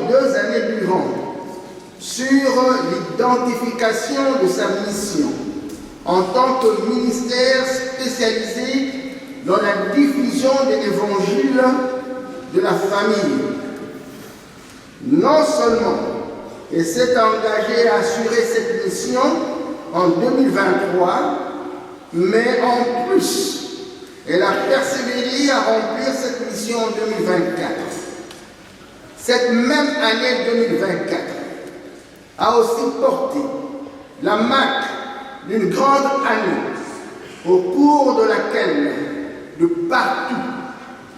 2 années durant sur l'identification de sa mission en tant que ministère spécialisé dans la diffusion de l'évangile de la famille. Non seulement elle s'est engagée à assurer cette mission en 2023, mais en plus, elle a persévéré à remplir cette mission en 2024. Cette même année 2024 a aussi porté la marque d'une grande année au cours de laquelle, de partout,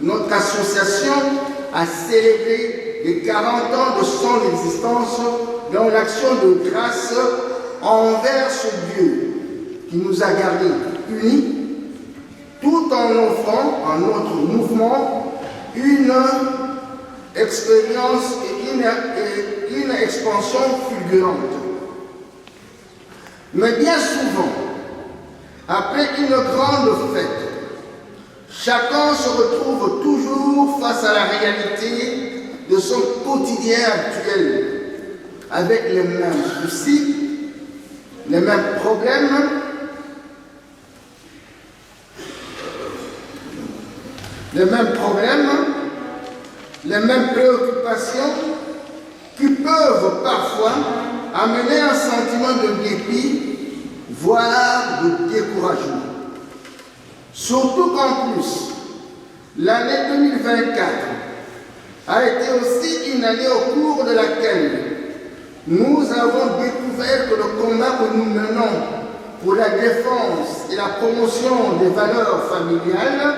notre association a célébré les 40 ans de son existence dans l'action de grâce envers ce Dieu qui nous a gardés unis, tout en offrant à notre mouvement une expérience et une expansion fulgurante. Mais bien souvent, après une grande fête, chacun se retrouve toujours face à la réalité de son quotidien actuel, avec les mêmes soucis, les mêmes problèmes, les mêmes préoccupations qui peuvent parfois amener un sentiment de dépit, voire de découragement. Surtout qu'en plus, l'année 2024 a été aussi une année au cours de laquelle nous avons découvert que le combat que nous menons pour la défense et la promotion des valeurs familiales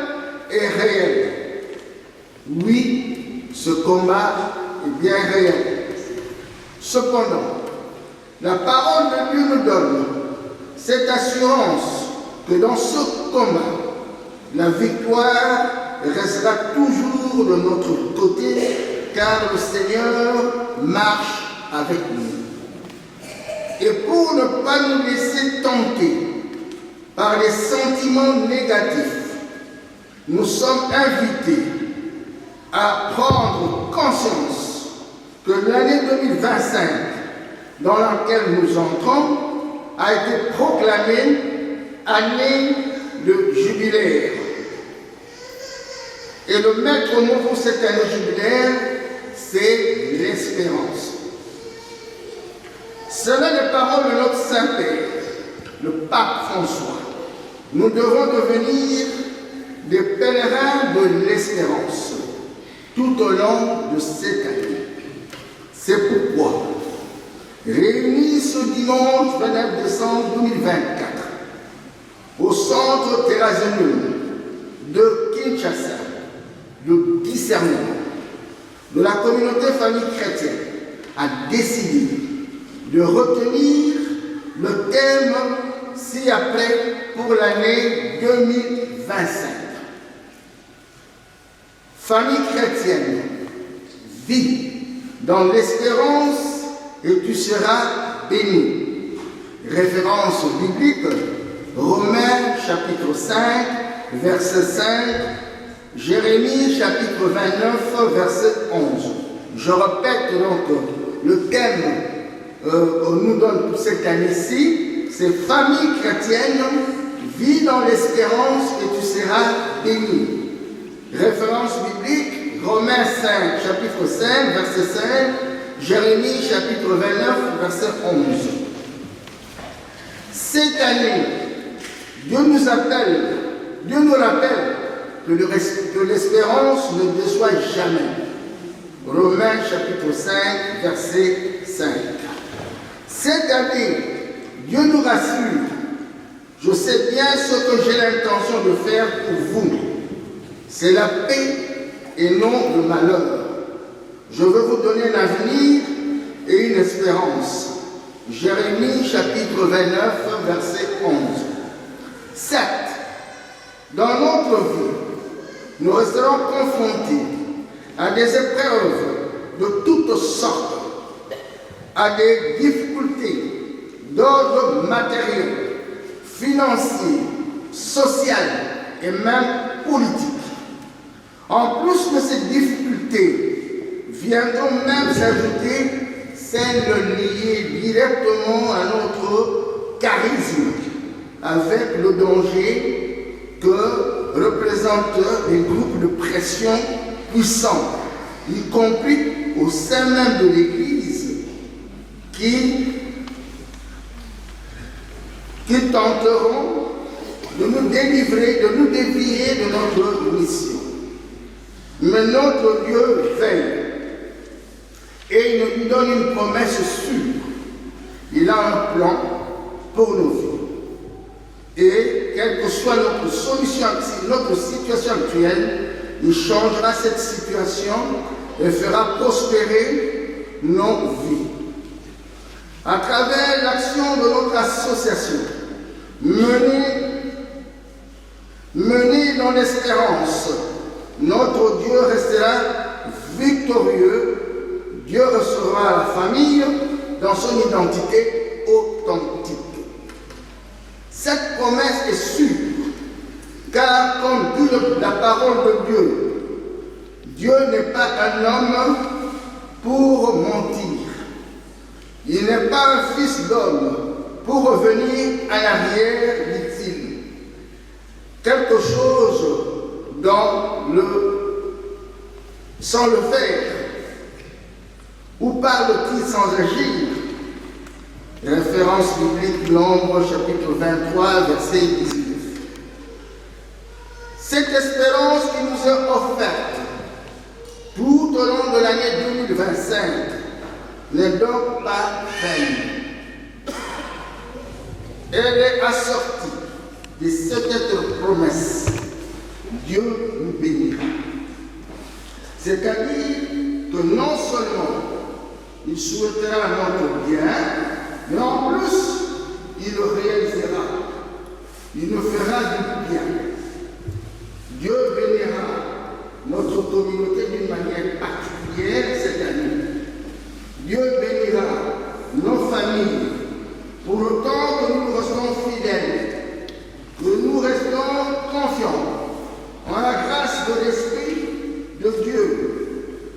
est réel. Oui, ce combat est bien réel. Cependant, la parole de Dieu nous donne cette assurance que dans ce combat, la victoire restera toujours de notre côté, car le Seigneur marche avec nous. Et pour ne pas nous laisser tenter par les sentiments négatifs, nous sommes invités à prendre conscience que l'année 2025 dans laquelle nous entrons a été proclamée année de jubilaire. Et le maître mot pour cette année jubilaire, c'est l'espérance. Selon les paroles de notre Saint-Père, le pape François, nous devons devenir des pèlerins de l'espérance tout au long de cette année. C'est pourquoi, réunis ce dimanche 29 décembre 2024 au centre Terrazonium de Kinshasa, le discernement de la communauté famille chrétienne a décidé de retenir le thème ci-après pour l'année 2025. Famille chrétienne, vis dans l'espérance et tu seras béni. Référence biblique, Romains chapitre 5, verset 5, Jérémie chapitre 29, verset 11. Je répète donc le thème qu'on nous donne pour cette année-ci, c'est famille chrétienne, vis dans l'espérance et tu seras béni. Référence biblique, Romains 5, chapitre 5, verset 5, Jérémie chapitre 29, verset 11. Cette année, Dieu nous rappelle que l'espérance ne déçoit jamais. Romains chapitre 5, verset 5. Cette année, Dieu nous rassure. Je sais bien ce que j'ai l'intention de faire pour vous. C'est la paix et non le malheur. Je veux vous donner un avenir et une espérance. Jérémie chapitre 29, verset 11. Certes, dans notre vie, nous resterons confrontés à des épreuves de toutes sortes, à des difficultés d'ordre matériel, financier, social et même politique. En plus de ces difficultés, viendront même s'ajouter celles liées directement à notre charisme, avec le danger que représentent les groupes de pression puissants, y compris au sein même de l'Église, qui tenteront de nous délivrer, de nous dévier de notre mission. Mais notre Dieu veille et il nous donne une promesse sûre. Il a un plan pour nos vies. Et quelle que soit notre solution, notre situation actuelle, il changera cette situation et fera prospérer nos vies. À travers l'action de notre association, menée dans l'espérance, notre Dieu restera victorieux. Dieu recevra la famille dans son identité authentique. Cette promesse est sûre, car comme dit la parole de Dieu, Dieu n'est pas un homme pour mentir. Il n'est pas un fils d'homme pour revenir à l'arrière, dit-il. Quelque chose sans le faire. Où parle-t-il sans agir? Référence biblique, Nombre, chapitre 23, verset 19. Cette espérance qui nous est offerte tout au long de l'année 2025 n'est donc pas vaine. Elle est assortie de cette promesse. Dieu nous bénira. C'est-à-dire que non seulement il souhaitera notre bien, mais en plus, il le réalisera. Il nous fera du bien. Dieu bénira notre communauté d'une manière particulière cette année. Dieu bénira nos familles pour le temps que nous restons fidèles, que nous restons confiants en la grâce de l'Esprit de Dieu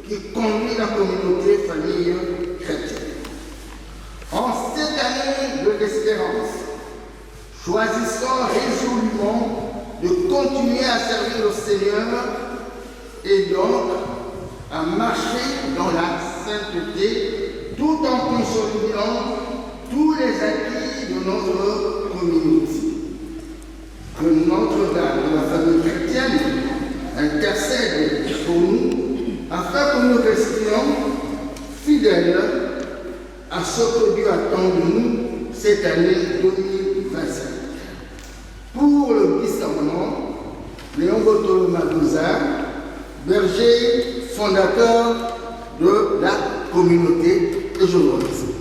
qui conduit la communauté famille chrétienne. En cette année de l'espérance, choisissons résolument de continuer à servir le Seigneur et donc à marcher dans la sainteté tout en consolidant tous les acquis de notre communauté. Que Notre-Dame de la famille chrétienne intercède pour nous afin que nous restions fidèles à ce que Dieu attend de nous cette année 2025. Pour le discernement, Léon Botolo Maguza, berger fondateur de la communauté, et je vous remercie.